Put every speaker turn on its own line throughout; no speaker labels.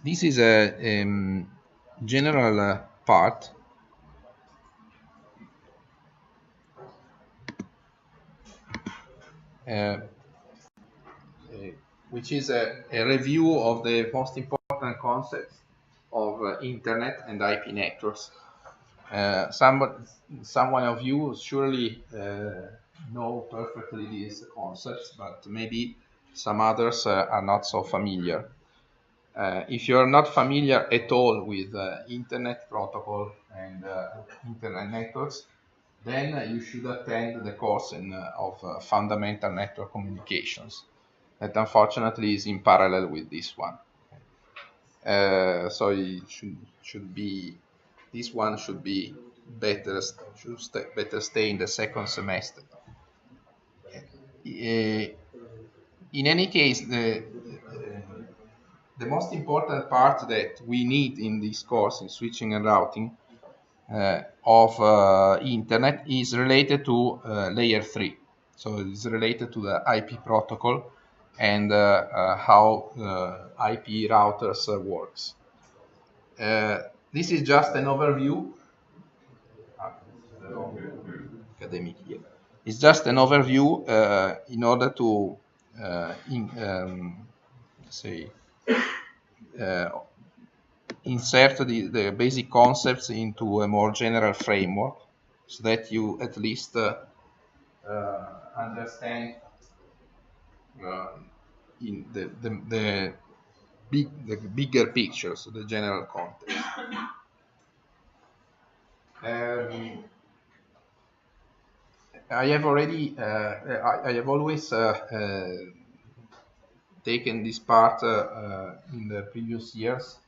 This is a general part uh, which is a review of the most important concepts of internet and IP networks. Some of you surely know perfectly these concepts, but maybe some others are not so familiar. If you're not familiar at all with internet protocol and internet networks, then you should attend the course of fundamental network communications that unfortunately is in parallel with this one. So it should be, this one should be better, better stay in the second semester. In any case, the most important part that we need in this course in switching and routing of internet is related to layer 3. So it's related to the IP protocol and how IP routers works. This is just an overview. Academic year. It's just an overview in order to say insert the basic concepts into a more general framework, so that you at least understand in the bigger picture, so the general context. I have already, I have always taken this part in the previous years.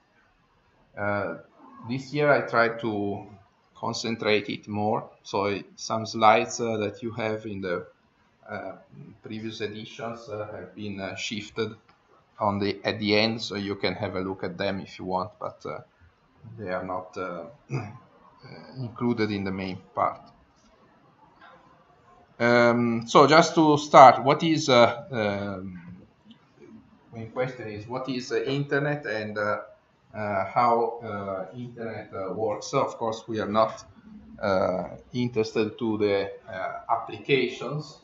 This year I tried to concentrate it more. So some slides that you have in the previous editions have been shifted at the end, so you can have a look at them if you want, but they are not included in the main part. So just to start, what is main question is what is internet and how internet works. So of course we are not interested to the applications,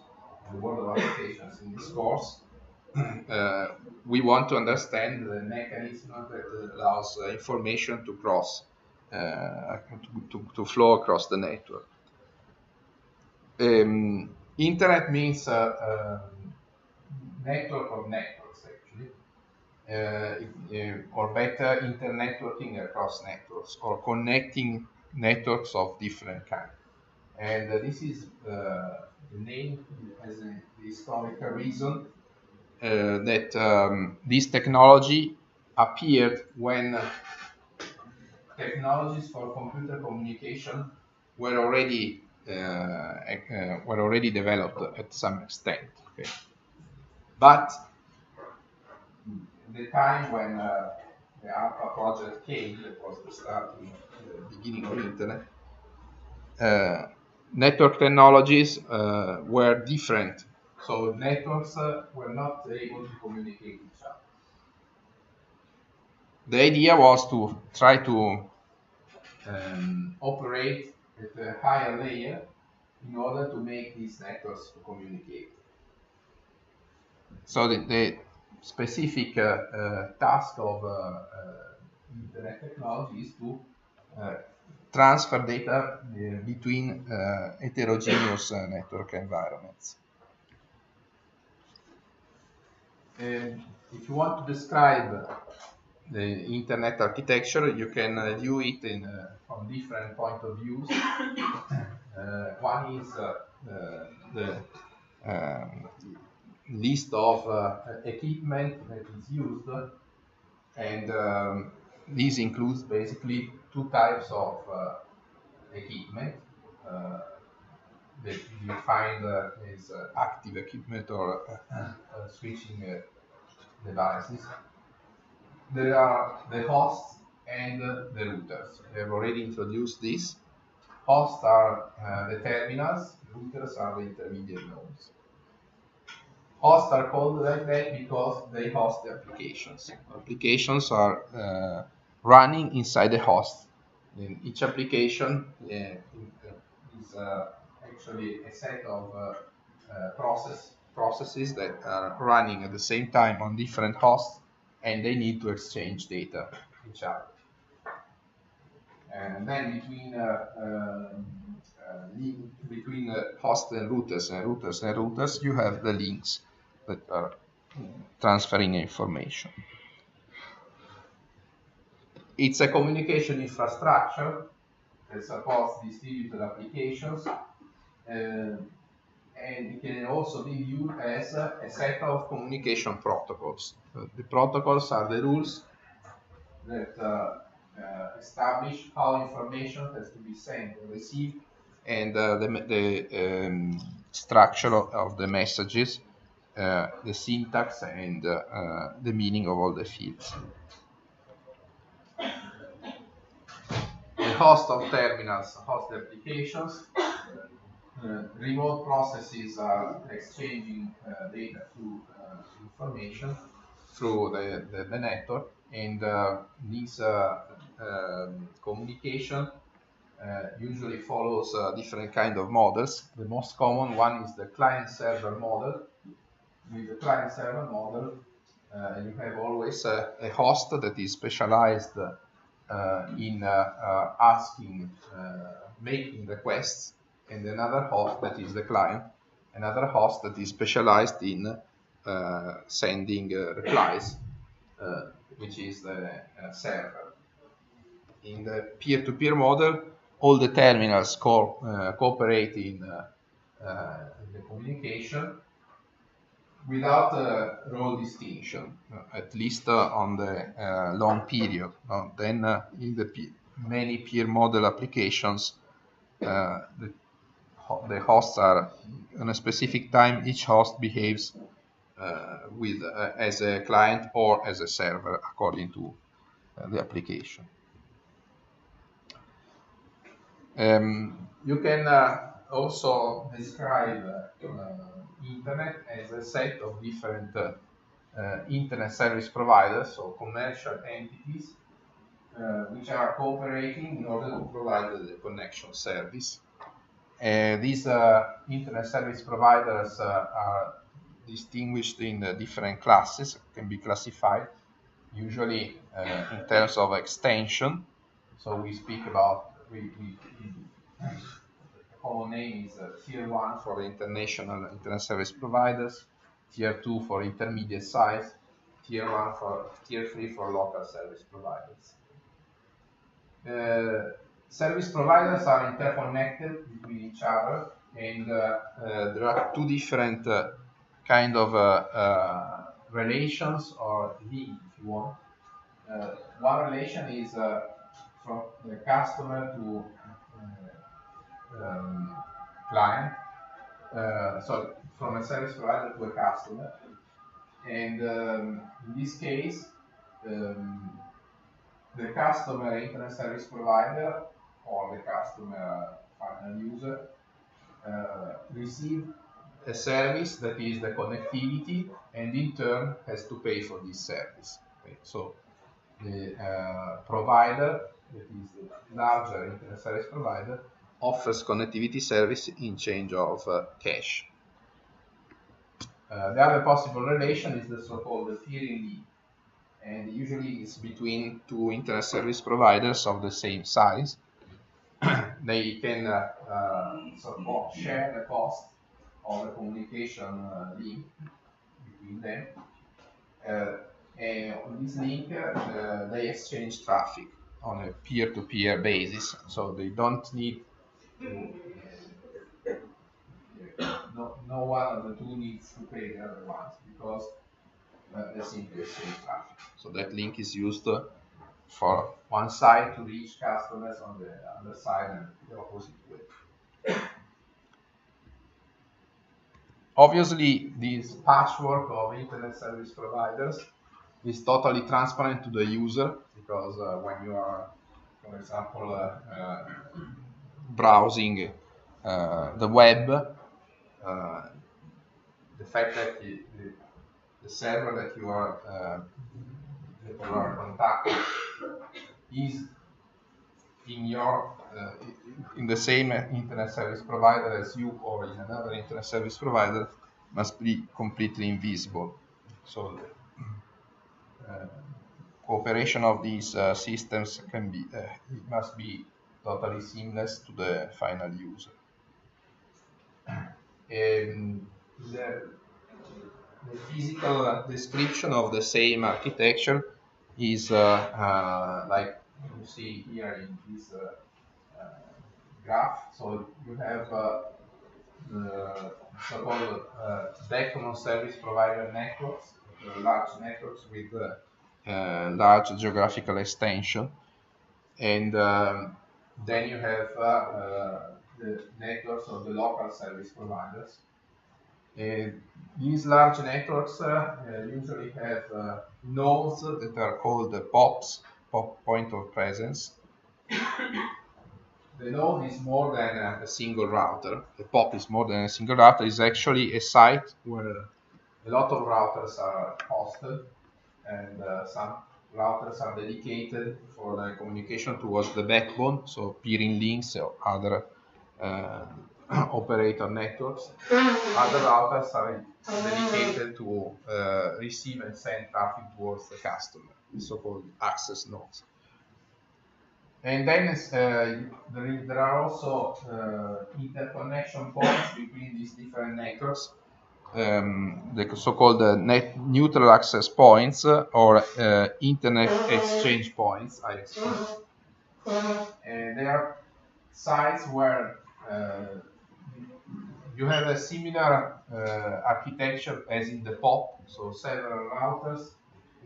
the world of applications in this course. We want to understand the mechanism that allows information to cross to flow across the network. Internet means network of networks, actually, or better, internetworking across networks, or connecting networks of different kinds. And this is the name has a historical reason that this technology appeared when technologies for computer communication were already developed at some extent. Okay. But the time when the Alpha project came, that was the start, the beginning of the internet, network technologies were different. So networks were not able to communicate each other. The idea was to try to operate at a higher layer in order to make these networks to communicate. So the specific task of internet technology is to transfer data between heterogeneous network environments. If you want to describe the internet architecture, you can view it from different point of views. One is the list of equipment that is used, and this includes basically two types of equipment that you find as active equipment or switching devices. There are the hosts and the routers. We have already introduced this. Hosts are the terminals, routers are the intermediate nodes. Hosts are called like that because they host the applications. Applications are running inside the host. And each application is actually a set of processes that are running at the same time on different hosts, and they need to exchange data with each other. And then between hosts and routers, you have the links that are transferring information. It's a communication infrastructure that supports distributed applications, and it can also be viewed as a set of communication protocols. The protocols are the rules that establish how information has to be sent or received, and the structure of the messages, the syntax, and the meaning of all the fields. The host of terminals host the applications. Remote processes are exchanging data through information through the network, and this communication usually follows different kind of models. The most common one is the client-server model. With the client-server model, you have always a host that is specialized in making requests, and another host that is the client, another host that is specialized in sending replies, which is the server. In the peer-to-peer model, all the terminals cooperate in the communication without role distinction, at least on the long period. Then in the many peer model applications, the hosts are on a specific time. Each host behaves as a client or as a server according to the application. You can also describe Internet as a set of different Internet service providers, so commercial entities, which are cooperating in order to provide the connection service. These Internet service providers are distinguished in different classes, can be classified, usually in terms of extension. So we speak about, the common name is Tier 1 for the international Internet service providers, Tier 2 for intermediate size, Tier 3 for local service providers. Service providers are interconnected between each other, and there are two different kind of relations, or link, if you want. One relation is from the customer to client, so from a service provider to a customer, and in this case, the customer Internet service provider or the customer final user receive a service that is the connectivity, and in turn has to pay for this service. Okay? So the provider, that is the larger Internet service provider, offers connectivity service in change of cash. The other possible relation is the so-called peering link, and usually it's between two Internet service providers of the same size. They can share the cost of the communication link between them. And on this link, they exchange traffic on a peer-to-peer basis, so they don't need no one of the two needs to pay the other ones, because they simply exchange traffic. So that link is used for one side to reach customers on the other side, and the opposite way. Obviously, this patchwork of Internet service providers is totally transparent to the user, because when you are, for example, browsing the web, the fact that the server that you are contacting is in your in the same internet service provider as you or in another internet service provider must be completely invisible. So uh, cooperation of these systems can be it must be totally seamless to the final user. The physical description of the same architecture is like you see here in this graph. So you have the so-called backbone service provider networks, large networks with large geographical extension, and then you have the networks of the local service providers. These large networks usually have nodes that are called POPs, point of presence. The node is more than a single router. The POP is more than a single router. It's actually a site where a lot of routers are hosted, and some routers are dedicated for the communication towards the backbone, so peering links or other operator networks. Other routers are dedicated to receive and send traffic towards the customer, the so-called access nodes. And then there are also interconnection points between these different networks, the so-called neutral access points or internet exchange points, IXP. And they are sites where you have a similar architecture as in the POP, so several routers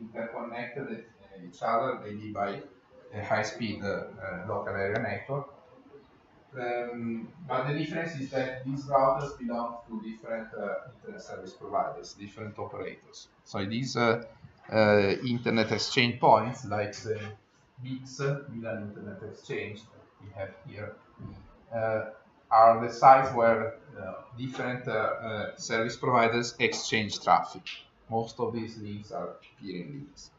interconnected each other, maybe by a high-speed local area network. But the difference is that these routers belong to different internet service providers, different operators. So these internet exchange points, like the MIX, Milan Internet Exchange, that we have here, are the sites where different service providers exchange traffic. Most of these links are peering links.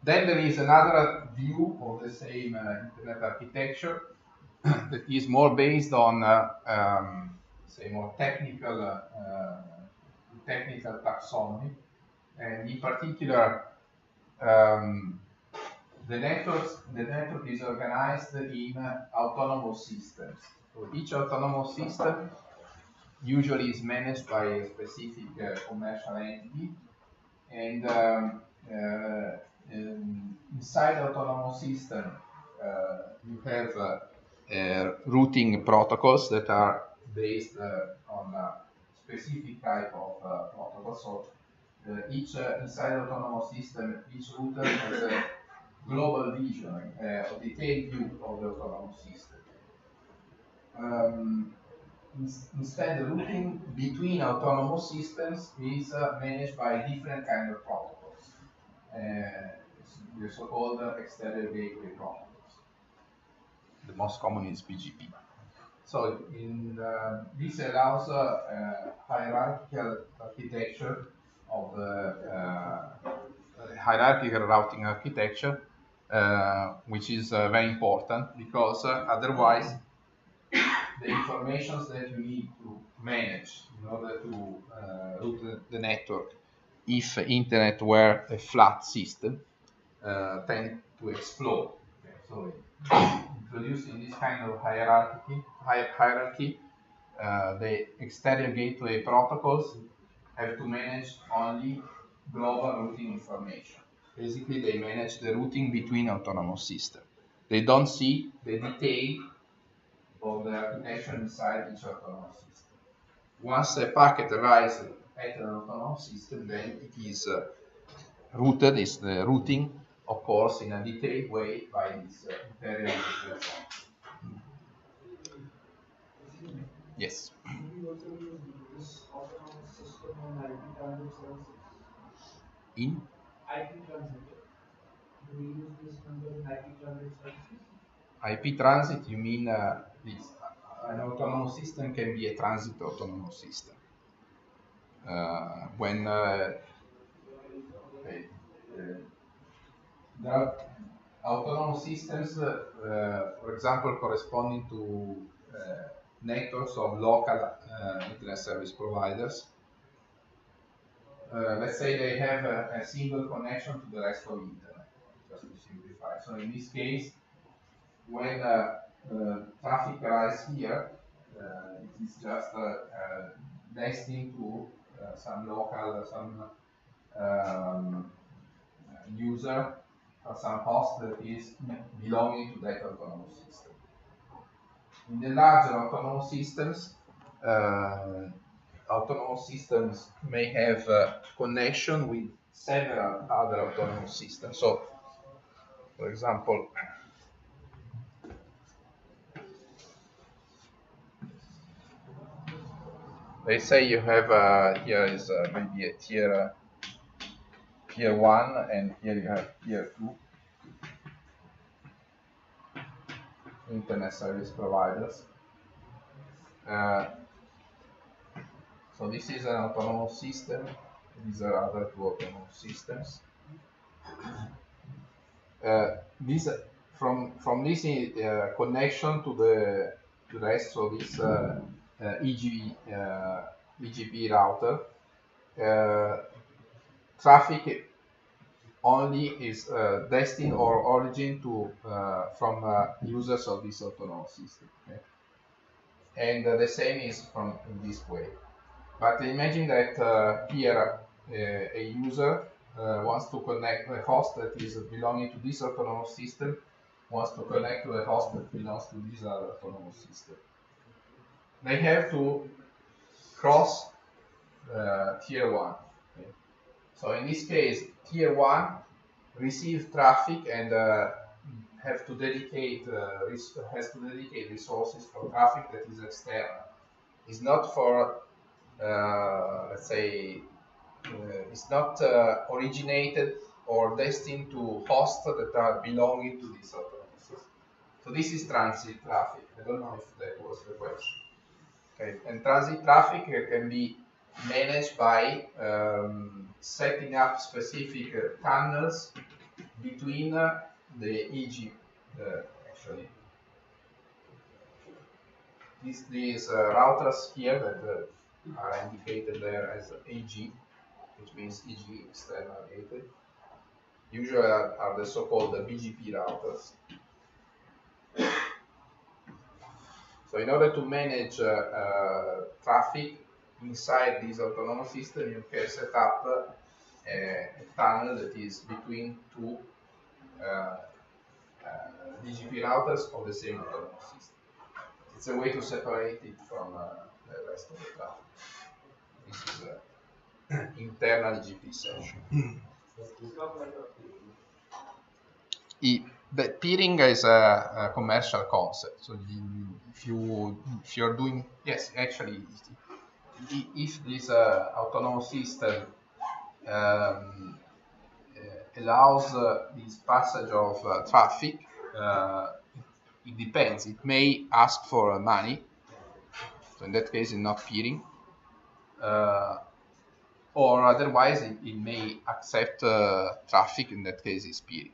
Then there is another view of the same internet architecture that is more based on, say, more technical taxonomy, and in particular, the network is organized in autonomous systems. So each autonomous system usually is managed by a specific commercial entity, and inside the autonomous system you have routing protocols that are based on a specific type of protocol. So each inside the autonomous system, each router has a global vision, a detailed view of the autonomous system. Instead, the routing between autonomous systems is managed by different kind of protocols, the so-called exterior gateway protocols. The most common is BGP. So this allows a hierarchical architecture of hierarchical routing architecture, which is very important because otherwise the information that you need to manage in order to route the network, if internet were a flat system, tend to explode. Okay, so introducing this kind of hierarchy, the exterior gateway protocols have to manage only global routing information. Basically, they manage the routing between autonomous systems. They don't see the detail of the architecture inside each autonomous system. Once a packet arrives at an autonomous system, then it is routed, is the routing occurs in a detailed way by this interior gateway. Yes. In? IP transit. Do we use this number in IP transit services? IP transit, you mean this. An autonomous system can be a transit autonomous system. When there are autonomous systems, for example, corresponding to networks of local internet service providers. Let's say they have a single connection to the rest of the internet, just to simplify. So in this case, when traffic arrives here, it is just destined to some local, user or some host that is belonging to that autonomous system. In the larger autonomous systems may have connection with several other autonomous systems. So, for example, let's say you have here is maybe a tier 1, and here you have tier 2 internet service providers. So this is an autonomous system. These are other 2 autonomous systems. From this connection to the rest of this EGP router, traffic only is destined or origin to from users of this autonomous system. Okay? And the same is from this way. But imagine that here a user wants to connect a host that is belonging to this autonomous system, wants to connect to a host that belongs to this other autonomous system. They have to cross tier 1. Okay? So in this case, tier 1 receives traffic and has to dedicate resources for traffic that is external. It's not for let's say it's not originated or destined to hosts that are belonging to this autonomous system. So this is transit traffic. I don't know if that was the question. Okay, and transit traffic can be managed by setting up specific tunnels between the EG. Actually, these routers here that are indicated there as AG, which means EG external gated, usually are the so-called BGP routers. So in order to manage traffic inside this autonomous system, you can set up a tunnel that is between 2 BGP routers of the same autonomous system. It's a way to separate it from the rest of the traffic. This is an internal GP session. The peering is a commercial concept. So if you're doing, yes, actually, if this autonomous system allows this passage of traffic, it depends. It may ask for money. So in that case, it's not peering. Or otherwise, it may accept traffic. In that case, it's peering.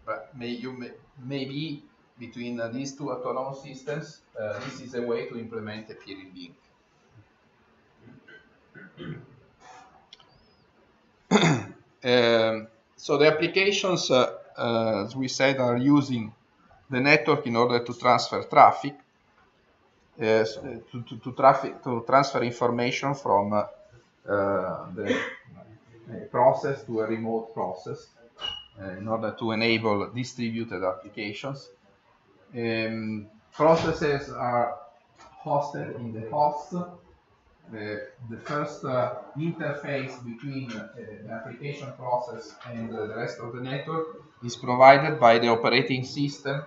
But maybe between these 2 autonomous systems, this is a way to implement a peering link. So the applications, as we said, are using the network in order to transfer traffic, to transfer information from the process to a remote process, in order to enable distributed applications. Processes are hosted in the host. The first interface between the application process and the rest of the network is provided by the operating system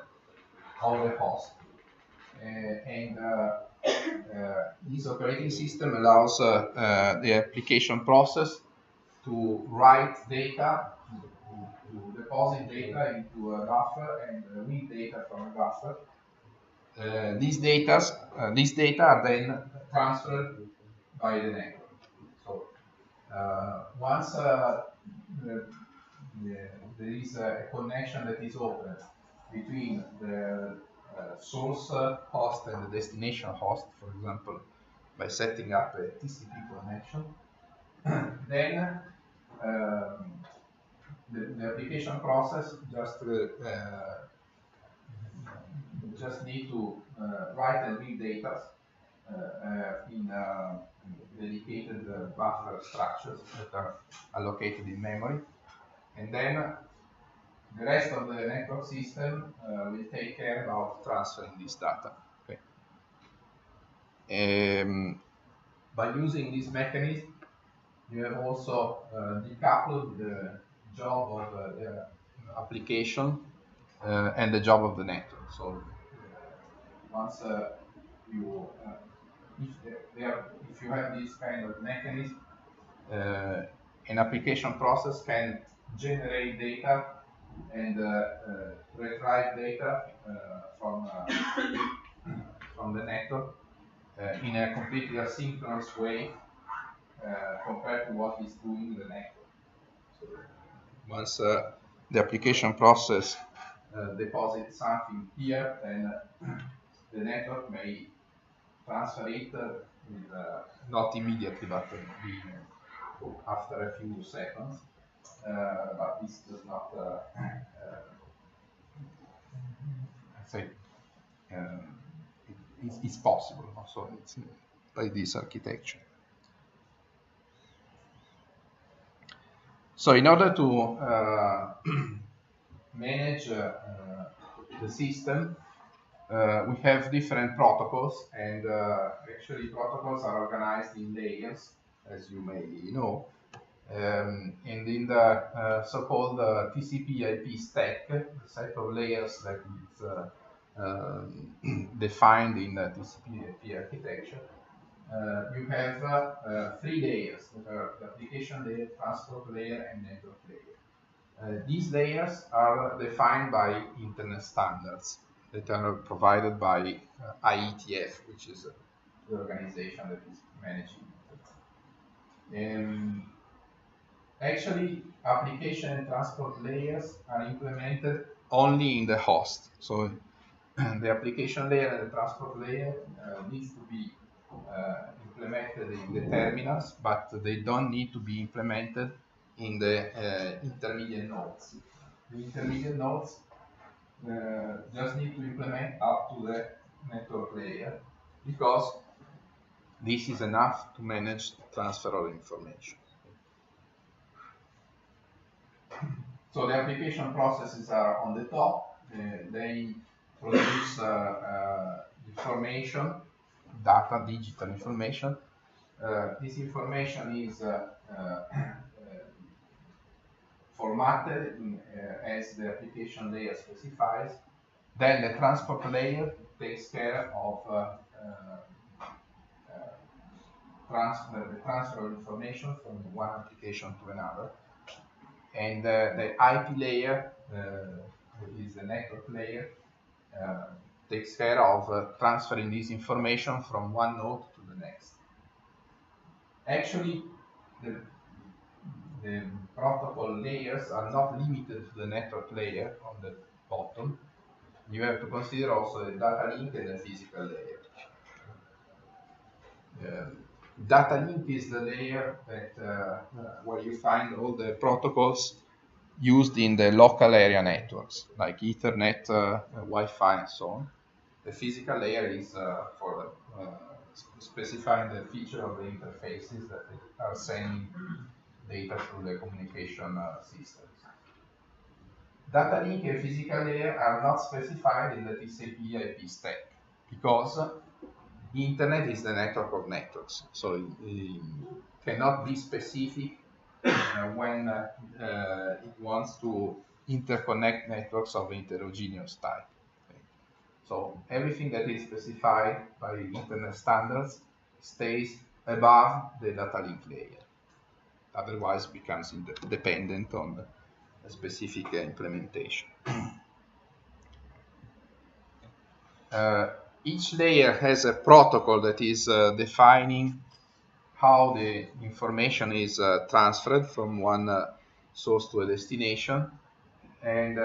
of the host. And this operating system allows the application process to write data, to deposit data into a buffer and read data from a buffer. These data are then transferred by the network. So once there is a connection that is open between the source host and the destination host, for example, by setting up a TCP connection, then the application process just need to write and read data in dedicated buffer structures that are allocated in memory, and then the rest of the network system will take care about transferring this data. Okay. By using this mechanism, you have also decoupled the job of the application and the job of the network. So once if you have this kind of mechanism, an application process can generate data and retrieve data from the network in a completely asynchronous way compared to what is doing the network. So once the application process deposits something here, then the network may transfer it with, not immediately, but after a few seconds. But this does not say it's possible. So it's by this architecture. So in order to manage the system, we have different protocols, and actually protocols are organized in layers, as you may know. And in the so-called TCP/IP stack, the set of layers that is defined in the TCP/IP architecture, you have 3 layers that are the application layer, transport layer, and network layer. These layers are defined by Internet standards that are provided by IETF, which is the organization that is managing it. Actually, application and transport layers are implemented only in the host. So the application layer and the transport layer needs to be implemented in the terminals, but they don't need to be implemented in the intermediate nodes. The intermediate nodes just need to implement up to the network layer, because this is enough to manage transfer of information. So the application processes are on the top. They produce information, data, digital information. This information is formatted as the application layer specifies. Then the transport layer takes care of the transfer of information from one application to another. And the IP layer, that is the network layer, takes care of transferring this information from one node to the next. Actually, the protocol layers are not limited to the network layer on the bottom. You have to consider also the data link and the physical layer. Data link is the layer that where you find all the protocols used in the local area networks, like Ethernet, Wi-Fi, and so on. The physical layer is for specifying the feature of the interfaces that are sending data through the communication systems. Data link and physical layer are not specified in the TCP/IP stack, because the internet is the network of networks, so it cannot be specific when it wants to interconnect networks of heterogeneous type. Okay. So everything that is specified by internet standards stays above the data link layer. otherwise becomes dependent on a specific implementation. Each layer has a protocol that is defining how the information is transferred from one source to a destination, and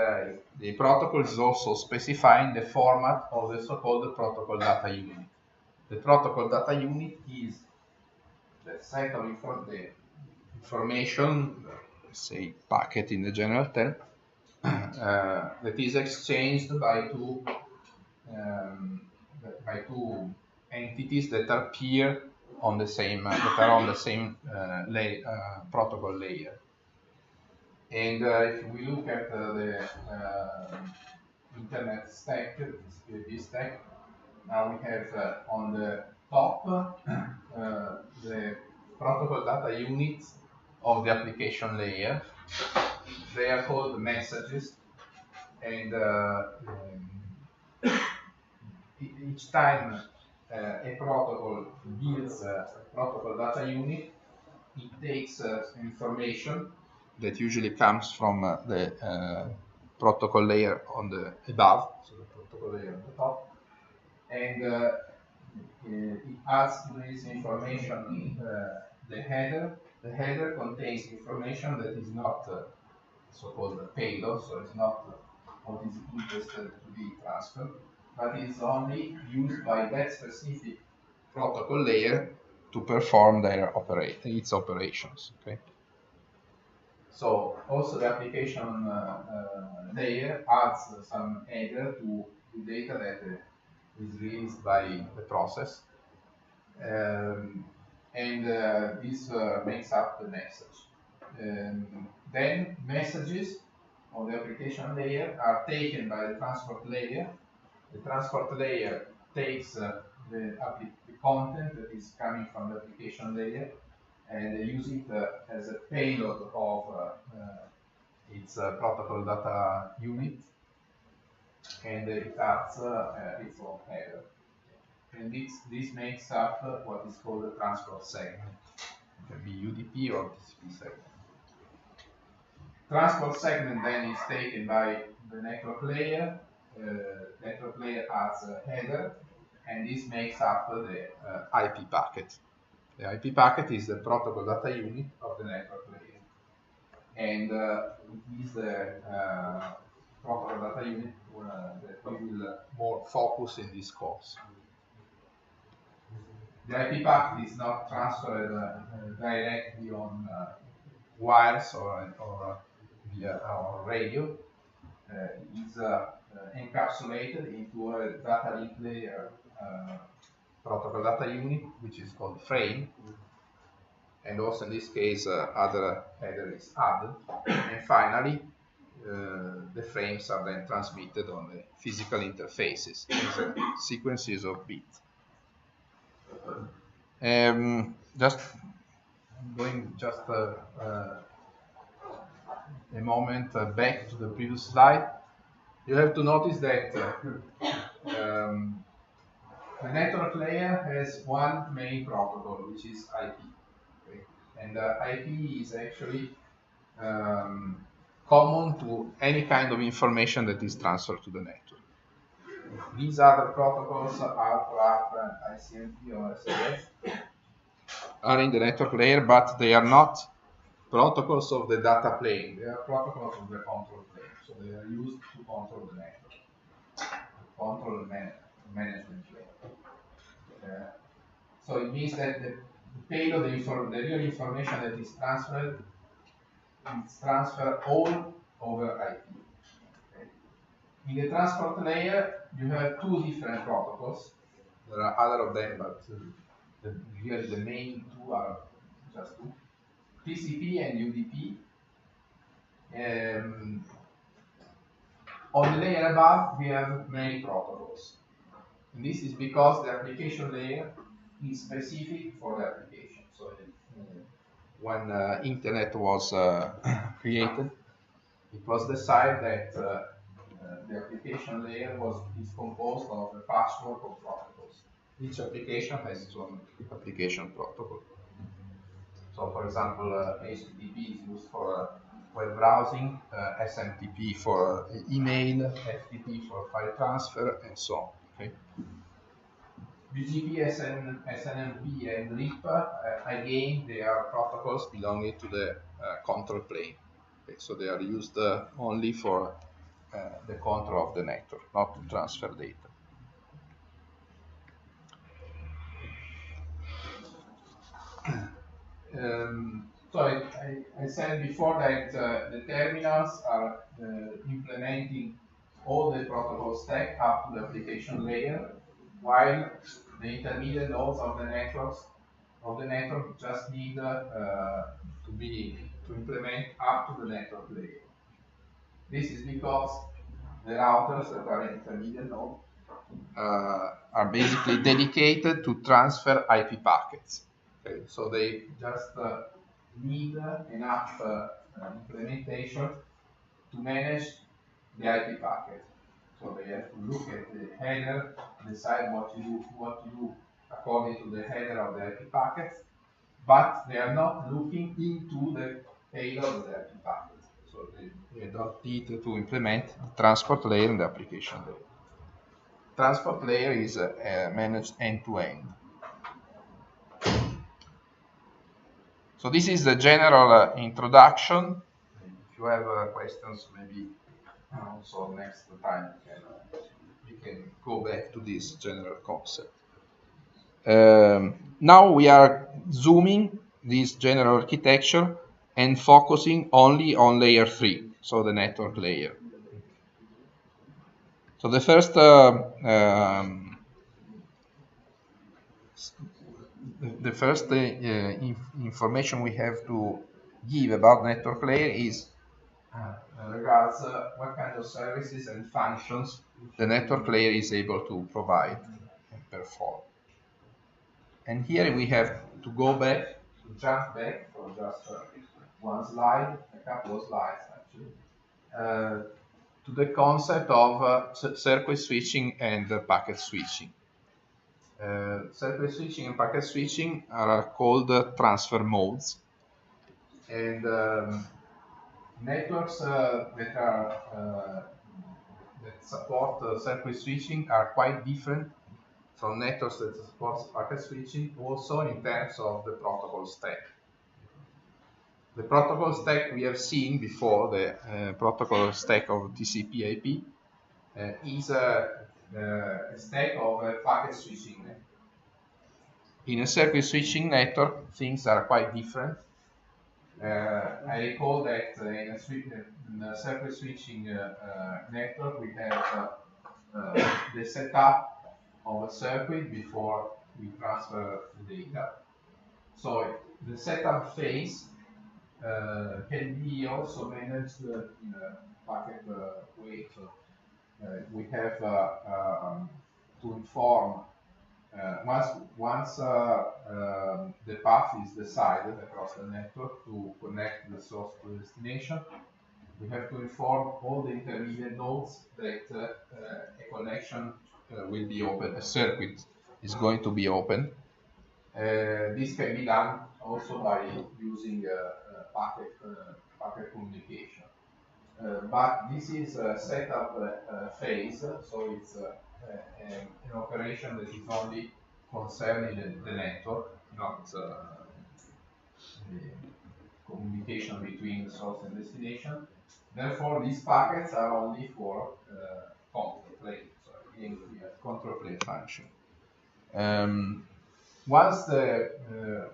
the protocol is also specifying the format of the so-called protocol data unit. The protocol data unit is the set of information, say packet in the general term, that is exchanged by two entities that appear on the same protocol layer. And if we look at the internet stack, this stack, now we have on the top the protocol data units of the application layer. They are called messages, and each time a protocol builds a protocol data unit, it takes information that usually comes from the protocol layer on the above, so the protocol layer on the top, and it adds to this information the header. The header contains information that is not so-called payload, so it's not what is interested to be transferred, but is only used by that specific protocol layer to perform its operations. Okay. So also the application layer adds some header to the data that is released by the process, and this makes up the message. Then messages of the application layer are taken by the transport layer. The transport layer takes the content that is coming from the application layer and use it as a payload of its protocol data unit, and it adds its own header. And this makes up what is called the transport segment. It can be UDP or TCP segment. Transport segment then is taken by the network layer. Network layer adds a header, and this makes up the IP packet. The IP packet is the protocol data unit of the network layer, and it is the protocol data unit that we will more focus in this course. The IP packet is not transferred directly on wires or via our radio. It is encapsulated into a data link layer protocol data unit, which is called frame, and also in this case other header is added, and finally the frames are then transmitted on the physical interfaces as sequences of bits. Just going a moment back to the previous slide, you have to notice that the network layer has one main protocol, which is IP. Okay? And IP is actually common to any kind of information that is transferred to the network. These other protocols, ARPA, ICMP, or SAS, are in the network layer, but they are not protocols of the data plane. They are protocols of the control plane. So they are used to control the network, control the management plane. So it means that the payload, the real information that is transferred, is transferred all over IP. Okay. In the transport layer, you have two different protocols. There are other of them, but really the main two are just two: TCP and UDP. On the layer above, we have many protocols. And this is because the application layer is specific for the application. So when Internet was created, it was decided that the application layer is composed of a patchwork of protocols. Each application has its own application protocol. So, for example, HTTP is used for web browsing, SMTP for email, FTP for file transfer, and so on. Okay. BGP, SNMP, and RIP, again, they are protocols belonging to the control plane. Okay, so they are used only for the control of the network, not to transfer data. So I said before that the terminals are implementing all the protocol stack up to the application layer, while the intermediate nodes of the network just need to implement up to the network layer. This is because the routers that are intermediate node are basically dedicated to transfer IP packets. Okay, so they just need enough implementation to manage the IP packet. So they have to look at the header, decide what to do according to the header of the IP packets, but they are not looking into the payload of the IP packet. So they don't need to implement the transport layer and the application layer. Transport layer is managed end-to-end. So this is the general introduction. If you have questions, maybe also next time we can go back to this general concept. Now we are zooming this general architecture and focusing only on layer 3, so the network layer. So the first information we have to give about network layer is regards what kind of services and functions the network layer is able to provide and perform. And here we have to go back, to jump back for just one slide, a couple of slides actually, to the concept of circuit switching and packet switching. Circuit switching and packet switching are called transfer modes, and networks that support circuit switching are quite different from networks that support packet switching, also in terms of the protocol stack. The protocol stack we have seen before, the protocol stack of TCP/IP, is a stack of packet switching network. In a circuit switching network, things are quite different. I recall that in a circuit switching network, we have the setup of a circuit before we transfer the data. So the setup phase can be also managed in a packet way. So we have to inform once the path is decided across the network to connect the source to the destination, we have to inform all the intermediate nodes that a connection will be open, a circuit is going to be open. This can be done also by using packet communication. But this is a setup phase, so it's an operation that is only concerning the network, not the communication between the source and destination. Therefore, these packets are only for control plane, so again, we have control plane function. Once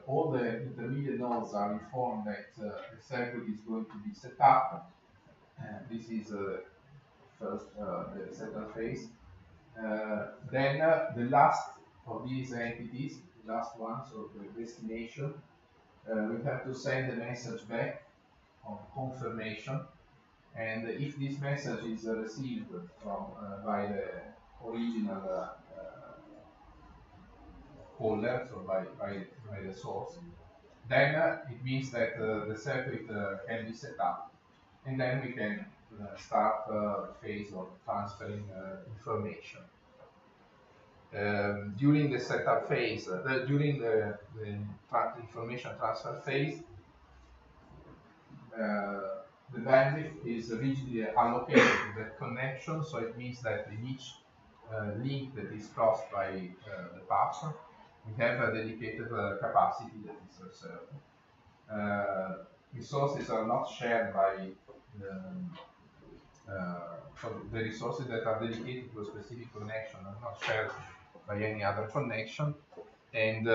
all the intermediate nodes are informed that the circuit is going to be set up, this is first the setup phase. Then the last of these entities, the last one, so the destination, we have to send a message back on confirmation, and if this message is received from by the original caller, so by the source, then it means that the circuit can be set up, and then we can start the phase of transferring information. during the setup phase, during the information transfer phase, the bandwidth is rigidly allocated to that connection, so it means that in each link that is crossed by the path, we have a dedicated capacity that is reserved. Resources are not shared by so the resources that are dedicated to a specific connection are not shared by any other connection, and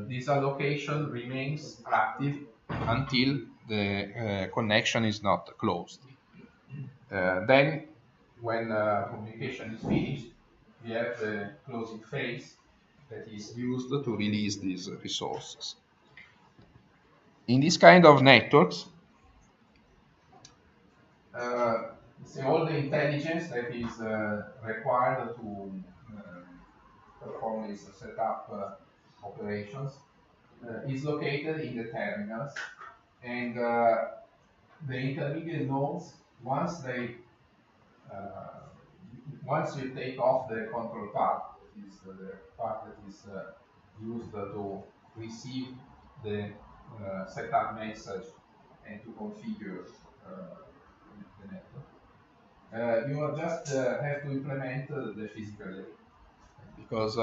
this allocation remains active until the connection is not closed. Then, when communication is finished, we have the closing phase that is used to release these resources. In this kind of networks, all the intelligence that is required to perform these setup operations is located in the terminals, and the intermediate nodes, once you take off the control part, that is the part that is used to receive the setup message and to configure the network, you just have to implement the physical layer, because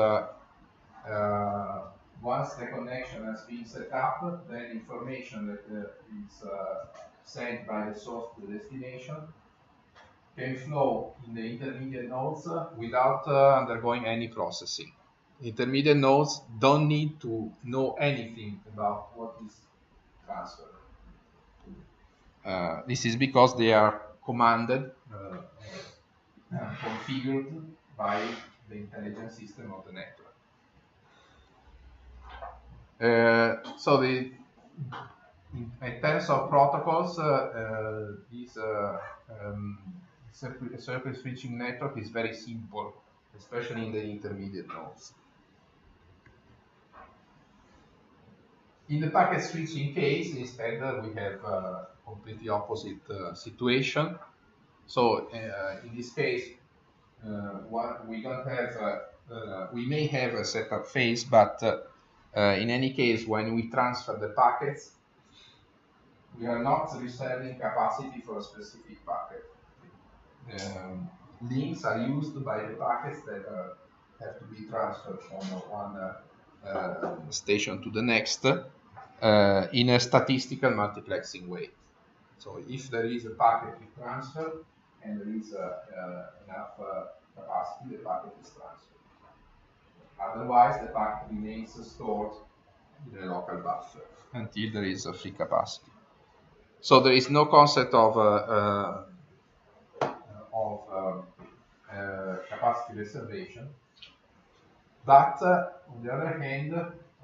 once the connection has been set up, then information that is sent by the source to the destination can flow in the intermediate nodes without undergoing any processing. Intermediate nodes don't need to know anything about what is transferred. This is because they are commanded, configured by the intelligence system of the network. So in terms of protocols, this circuit switching network is very simple, especially in the intermediate nodes. In the packet switching case, instead, we have a completely opposite situation. So in this case, we don't have, we may have a setup phase, but in any case, when we transfer the packets, we are not reserving capacity for a specific packet. Links are used by the packets that have to be transferred from one station to the next in a statistical multiplexing way. So if there is a packet to transfer and there is enough capacity, the packet is transferred. Otherwise, the packet remains stored in a local buffer until there is a free capacity. So there is no concept of capacity reservation, but on the other hand,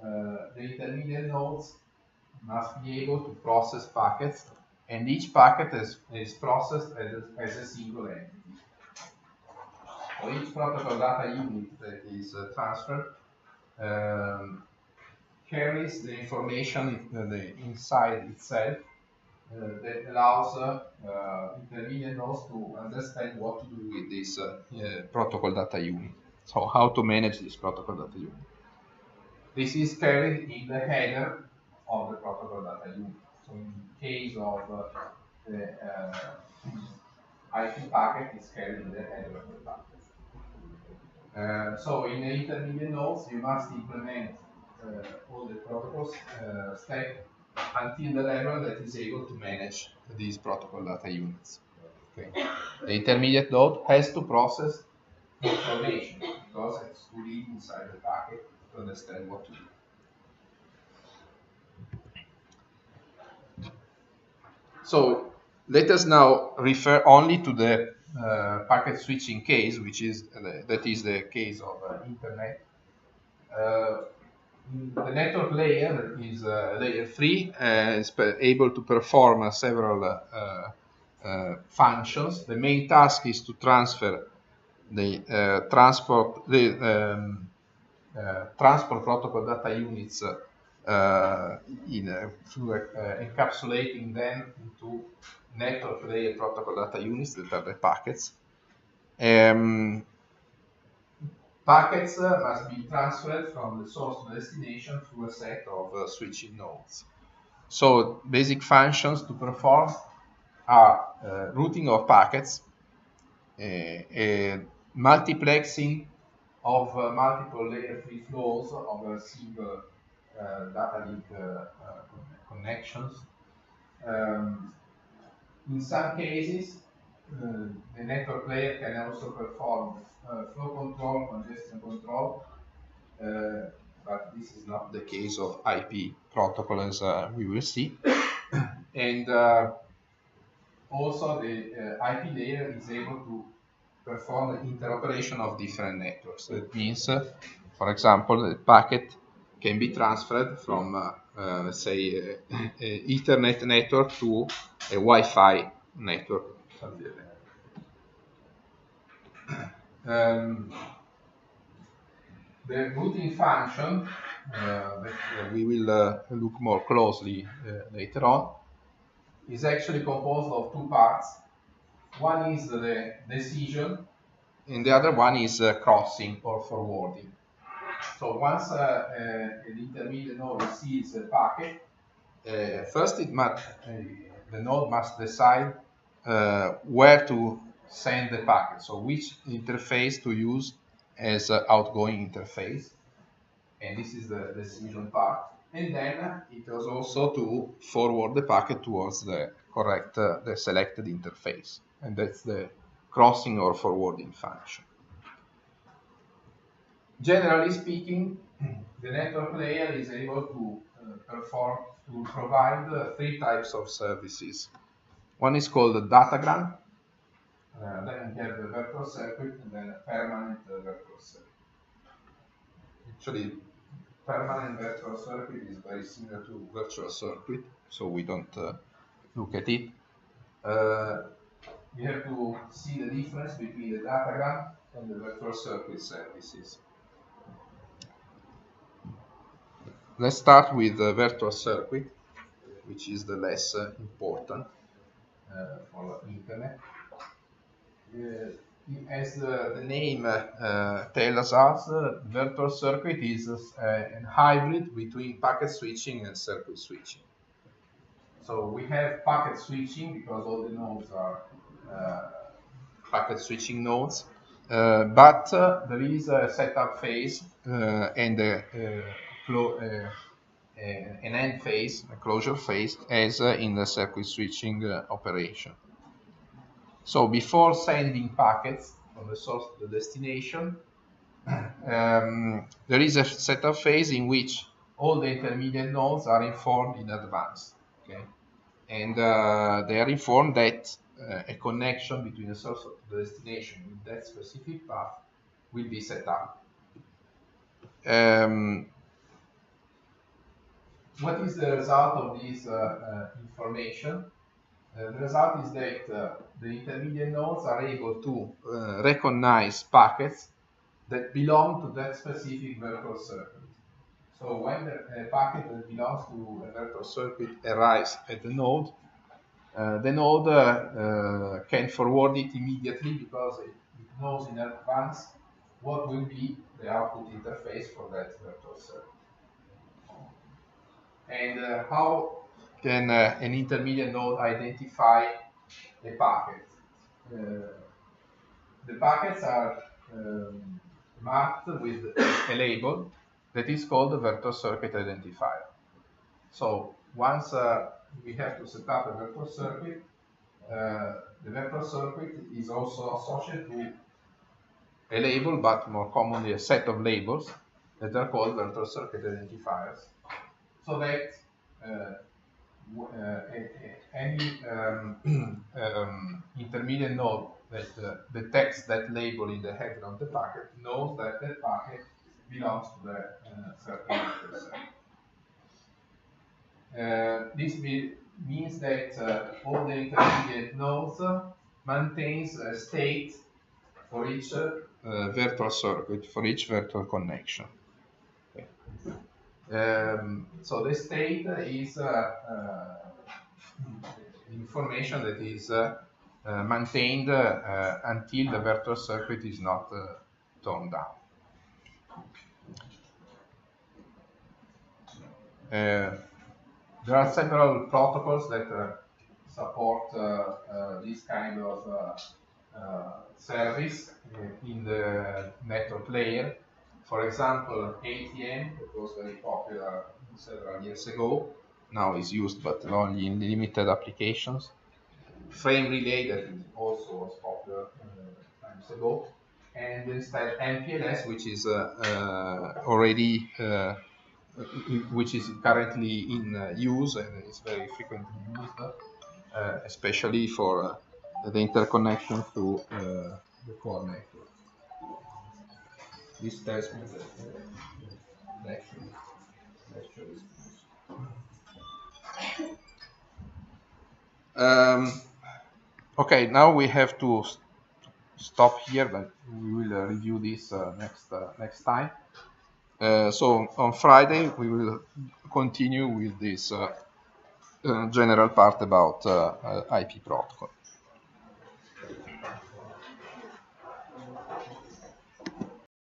the intermediate nodes must be able to process packets, and each packet is processed as a single entity. So each protocol data unit that is transferred carries the information inside itself that allows intermediate nodes to understand what to do with this protocol data unit. So how to manage this protocol data unit. This is carried in the header of the protocol data unit. So in case of the IP packet, is carried in the header of the packet. So in the intermediate nodes, you must implement all the protocols stack until the level that is able to manage these protocol data units. Okay. The intermediate node has to process information because it's to read inside the packet to understand what to do. So let us now refer only to the packet switching case, which is that is the case of internet. The network layer is layer 3, is able to perform several functions. The main task is to transfer the transport protocol data units through encapsulating them into network layer protocol data units that are the packets. Packets must be transferred from the source to destination through a set of switching nodes. So basic functions to perform are routing of packets, multiplexing of multiple layer free flows of a single data link connections. In some cases, the network layer can also perform flow control, congestion control, but this is not the case of IP protocol, as we will see. And also the IP layer is able to perform the interoperation of different networks. So it means, for example, the packet can be transferred from, let's say, an Ethernet network to a Wi-Fi network. The routing function that we will look more closely later on is actually composed of two parts. One is the decision, and the other one is crossing or forwarding. So once an intermediate node receives a packet, first the node must decide where to send the packet, so which interface to use as an outgoing interface, and this is the decision part. And then it has also to forward the packet towards the correct, the selected interface, and that's the crossing or forwarding function. Generally speaking, the network layer is able to provide three types of services. One is called the datagram, then we have the virtual circuit, and then a permanent virtual circuit. Actually, permanent virtual circuit is very similar to virtual circuit, so we don't look at it. We have to see the difference between the datagram and the virtual circuit services. Let's start with the virtual circuit, which is the less important for the internet. As the name tells us, virtual circuit is a hybrid between packet switching and circuit switching. So we have packet switching because all the nodes are packet switching nodes, but there is a setup phase and an end phase, a closure phase, as in the circuit switching operation. So before sending packets from the source to the destination, there is a setup phase in which all the intermediate nodes are informed in advance, okay? And they are informed that a connection between the source and the destination with that specific path will be set up. What is the result of this information? The result is that the intermediate nodes are able to recognize packets that belong to that specific virtual circuit. So when a packet that belongs to a virtual circuit arrives at the node can forward it immediately because it knows in advance what will be the output interface for that virtual circuit. And how can an intermediate node identify a packet? The packets are marked with a label that is called the virtual circuit identifier. So once we have to set up a virtual circuit, the virtual circuit is also associated to a label, but more commonly a set of labels that are called virtual circuit identifiers, so that any intermediate node that detects that label in the header of the packet knows that that packet belongs to the certain virtual circuit. This means that all the intermediate nodes maintains a state for each virtual circuit, for each virtual connection. Okay. So the state is information that is maintained until the virtual circuit is not turned down. There are several protocols that support this kind of service in the network layer. For example, ATM, that was very popular several years ago, now is used but only in limited applications. Frame relay, that also was popular times ago, and instead MPLS, which is already which is currently in use and is very frequently used, especially for the interconnection to the core network. This tells me that the lecture is finished. Okay, now we have to stop here, but we will review this next time. So on Friday we will continue with this general part about IP protocol.